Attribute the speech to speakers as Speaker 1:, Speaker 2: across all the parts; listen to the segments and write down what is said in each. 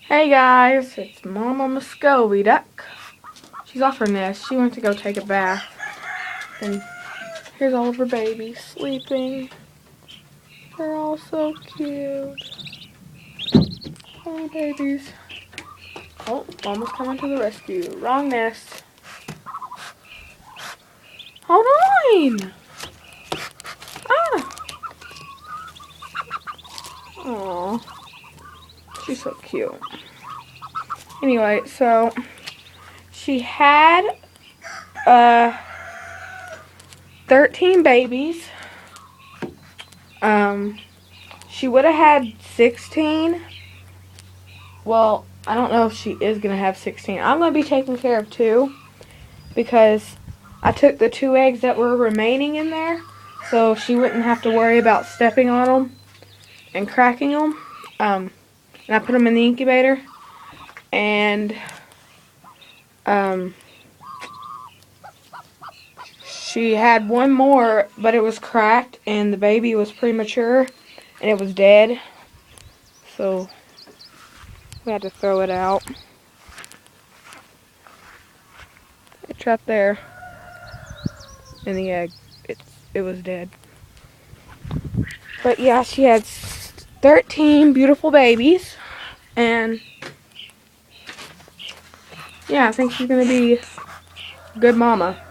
Speaker 1: Hey guys, it's Mama Muscovy Duck. She's off her nest. She went to go take a bath. And here's all of her babies sleeping. They're all so cute. Oh, babies. Oh, Mama's coming to the rescue. Wrong nest. Hold on! Ah! Aw. She's so cute. Anyway, so she had 13 babies. She would have had 16. Well, I don't know if she is going to have 16. I'm going to be taking care of 2 because I took the 2 eggs that were remaining in there so she wouldn't have to worry about stepping on them and cracking them. And I put them in the incubator. And she had one more, but it was cracked and the baby was premature and it was dead. So we had to throw it out. It's right there in the egg. It was dead. But yeah, she had 13 beautiful babies, and yeah, I think she's gonna be a good mama.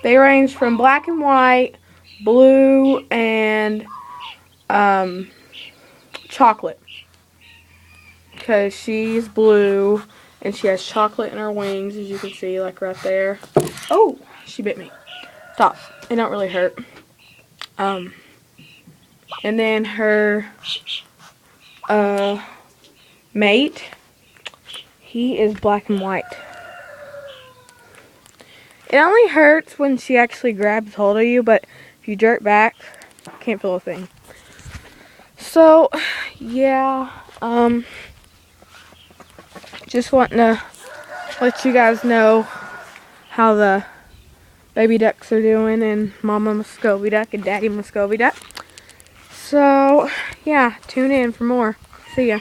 Speaker 1: They range from black and white, blue, and chocolate. Because she's blue and she has chocolate in her wings, as you can see, like right there. Oh, she bit me. Stop. It don't really hurt. And then her mate, he is black and white. It only hurts when she actually grabs hold of you, but if you jerk back, can't feel a thing. So, yeah, just wanting to let you guys know how the baby ducks are doing, and Mama Muscovy Duck and Daddy Muscovy Duck. So, yeah, tune in for more. See ya.